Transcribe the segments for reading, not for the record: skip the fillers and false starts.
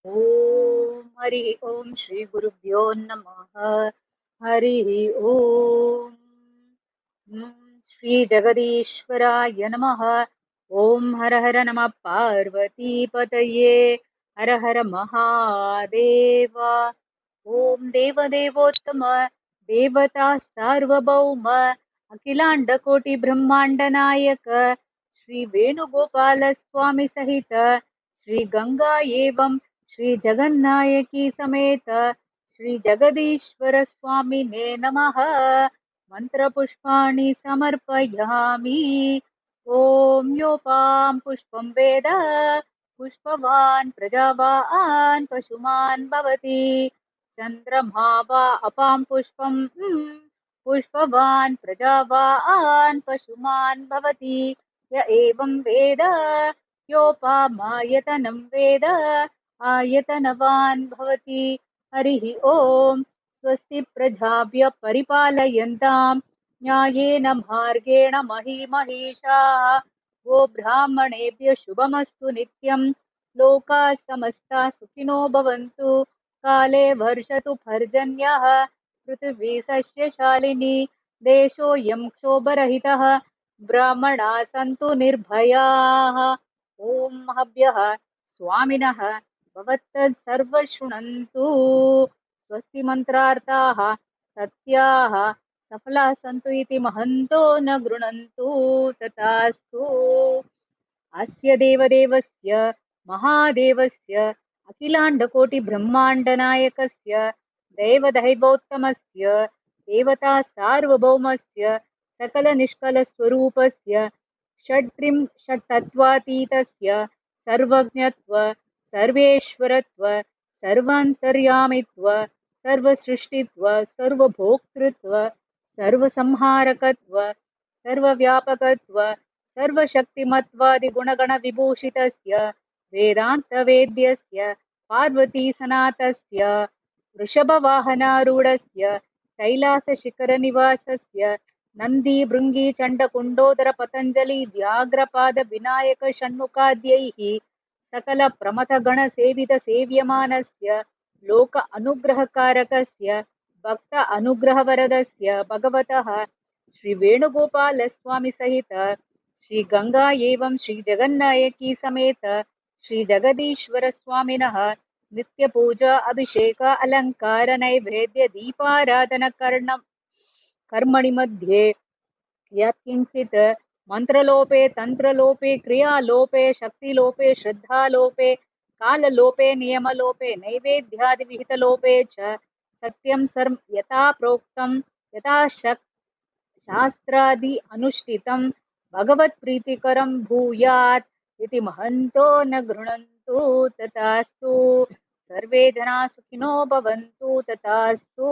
ॐ हरि ओम श्री गुरुभ्यो नमः। हरि ओम श्री जगदीश्वराय नमः। ओम हर हर नमः पार्वती पतये। हर हर महादेव। ओम देवदेवोत्तम देवता सार्वभौम अखिलांड कोटि ब्रह्मांड नायक श्री वेणुगोपाल स्वामी सहित श्री गंगा एवं श्री जगन्नायकी समेत श्री जगदीश्वर स्वामिने नमः। मंत्रपुष्पाणि समर्पयामि। ॐ योपां पुष्पं वेद पुष्पवान् प्रजावान् पशुमान् भवति। चन्द्रमा वा अपां पुष्पं पुष्पवान् प्रजावान् पशुमान् भवति। य एवं वेद योपामायतनं वेद आयतनवान् भवति। हरिः ओम्। स्वस्ति प्रजाभ्यः परिपालयन्तां न्यायेन मार्गेण महीमहीषाः। गो ब्राह्मणेभ्यः शुभमस्तु नित्यं। लोकाः समस्ताः सुखिनो भवन्तु। काले वर्षतु पर्जन्यः। पृथिवी सस्यशालिनी। देशोऽयं क्षोभरहितः। ब्राह्मणाः सन्तु निर्भयाः। ॐ महभ्यः स्वामिनः भवतः सर्वशृण्वन्तु। स्वस्ति मन्त्रार्थाः सत्याः सफलाः सन्तु इति महन्तो न गृह्णन्तु। तथास्तु। अस्य देवदेवस्य महादेवस्य अखिलाण्डकोटिब्रह्माण्डनायकस्य देवदैवोत्तमस्य देवता सार्वभौमस्य सकलनिष्कलस्वरूपस्य षट्तत्त्वातीतस्य सर्वज्ञत्व सर्वेश्वरत्व सर्वान्तर्यामित्व सर्वसृष्टित्व सर्वभोक्तृत्व सर्वसंहारकत्व सर्वव्यापकत्व सर्वशक्तिमत्वादिगुणगणविभूषितस्य वेदान्तवेद्यस्य पार्वतीसनाथस्य वृषभवाहनारूढस्य कैलासशिखरनिवासस्य नन्दीभृङ्गीचण्डकुण्डोदर पतञ्जलि व्याघ्रपाद विनायक षण्मुखाद्यैः सकलप्रमथगणसेवितसेव्यमानस्य लोक अनुग्रहकारकस्य भक्त अनुग्रहवरदस्य भगवतः श्री वेणुगोपाल स्वामी सहित श्री गंगा एवं श्री जगन्नायकी समेत श्री जगदीश्वर स्वामिनः नित्य पूजा अभिषेक अलंकार नैवेद्य दीपाराधन कर्मणि मध्ये यत्किंचित् मंत्रलोपे तंत्रलोपे क्रियालोपे शक्तिलोपे श्रद्धालोपे काललोपे नियमलोपे नैवेद्यादि विहितलोपे च सत्यं सर्व यथा प्रोक्तं यथा शास्त्रादि अनुष्ठितं भगवत्प्रीतिकरं भूयात् इति महन्तो न गृह्णन्तु। तथास्तु। सर्वे जनाः सुखिनो भवन्तु। तथास्तु।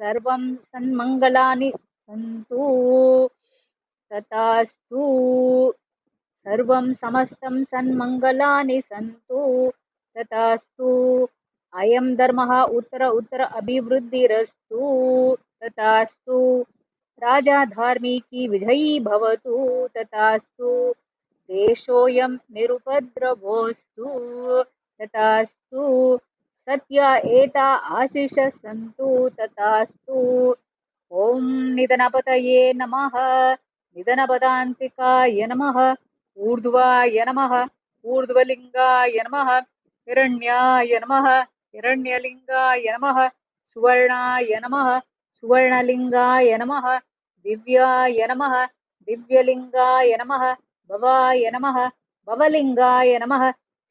सर्वं सन्मङ्गलानि सन्तु। तथास्तु। सर्वं समस्तं सन्मङ्गलानि सन्तु। तथास्तु। अयं धर्मः उत्तर उत्तर अभिवृद्धिरस्तु। तथास्तु। राजा धार्मिकी विजयी भवतु। तथास्तु। देशोऽयं निरुपद्रवोऽस्तु। तथास्तु। सत्य एता आशिष सन्तु। तथास्तु। ॐ निधनपतये नमः। निधनपदान्तिकाय नमः। ऊर्ध्वाय नमः। ऊर्ध्वलिङ्गाय नमः। हिरण्याय नमः। हिरण्यलिङ्गाय नमः। सुवर्णाय नमः। सुवर्णलिङ्गाय नमः। दिव्याय नमः। दिव्यलिङ्गाय नमः। भवाय नमः। भवलिङ्गाय नमः।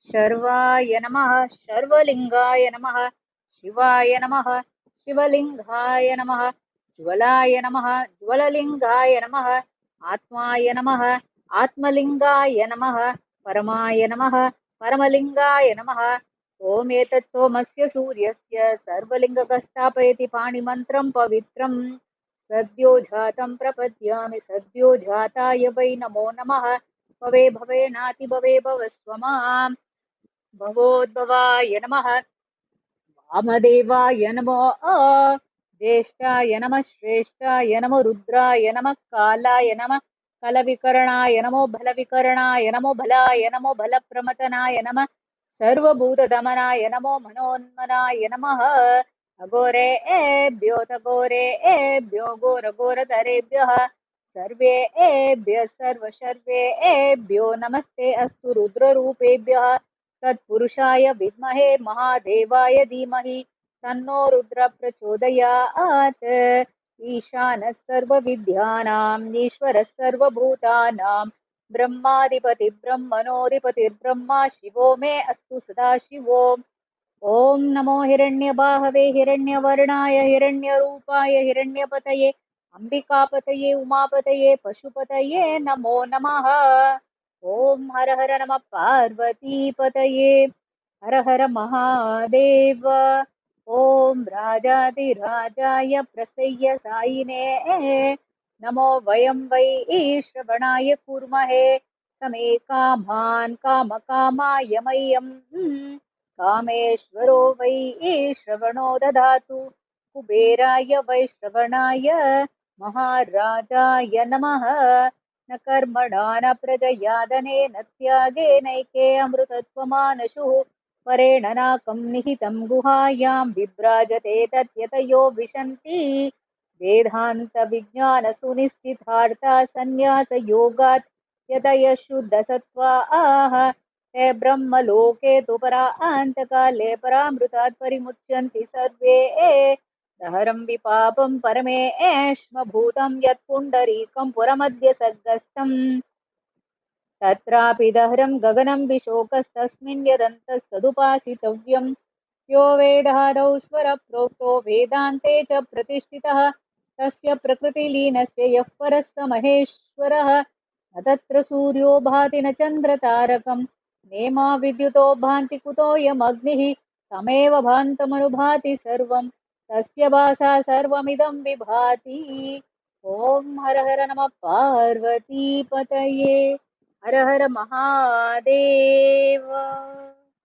शर्वाय नमः। शर्वलिङ्गाय नमः। शिवाय नमः। शिवलिङ्गाय नमः। ज्वलाय नमः। ज्वललिङ्गाय नमः। आत्माय नमः। आत्मलिङ्गाय नमः। परमाय नमः। परमलिङ्गाय नमः। ॐ एतत् सोमस्य सूर्यस्य सर्वलिङ्गकस्थापयति पाणिमन्त्रं पवित्रं सद्यो जातं प्रपद्यामि सद्यो जाताय वै नमो नमः। भवे भवे नाति भवे भव स्वमाम् भवोद्भवाय नमः। वामदेवाय नमो ज्येष्ठाय नमः श्रेष्ठाय नमो रुद्राय नमः कालाय नमः कलविकरणाय नमो बलविकरणाय नमो बलाय नमो बलप्रमथनाय नमः सर्वभूतदमनाय नमो मनोन्मनाय नमः अघोरेभ्यो घोरघोरतरेभ्यः सर्वेभ्यो नमस्ते अस्तु रुद्ररूपेभ्यः तत्पुरुषाय विद्महे महादेवाय धीमहि तन्नो रुद्र प्रचोदयात् ईशानः सर्वविद्यानां ईश्वरः सर्वभूतानां ब्रह्माधिपतिर्ब्रह्मणोऽधिपतिर्ब्रह्मा शिवो मे अस्तु सदाशिवो ॐ नमो हिरण्यबाहवे हिरण्यवर्णाय हिरण्यरूपाय हिरण्यपतये अम्बिकापतये उमापतये पशुपतये नमो नमः ॐ हर हर नमः पार्वतीपतये हर हर महादेव ॐ राजाधिराजाय प्रसय्य सायिने नमो वयं वै श्रवणाय कुर्महे समे कामान् कामकामाय मह्यम् कामेश्वरो वै श्रवणो ददातु कुबेराय वै श्रवणाय महाराजाय नमः न कर्मणा न प्रजया धनेन त्यागेनैके अमृतत्वमानशुः परेण नाकं निहितं गुहायां विभ्राजते तत्यतयो विशन्ति वेदान्तविज्ञानसुनिश्चितार्था सन्न्यासयोगात् यतयः शुद्धसत्त्वा आह ते ब्रह्मलोके तु परान्तकाले परामृतात् परिमुच्यन्ति सर्वे दहरं विपापं परमेष्मभूतं यत्पुण्डरीकं पुरमद्य सर्गस्थम् तत्रापि दहरं गगनं विशोकस्तस्मिन् यदन्तस्तदुपासितव्यं यो वेदादौ स्वरप्रोक्तो वेदान्ते च प्रतिष्ठितः तस्य प्रकृतिलीनस्य यः परः स महेश्वरः न तत्र सूर्यो भाति न चन्द्रतारकं नेमा विद्युतो भान्ति कुतोऽयमग्निः तमेव भान्तमनुभाति सर्वं तस्य भासा सर्वमिदं विभाति ॐ हर हर नमः पार्वतीपतये हर हर महादेव।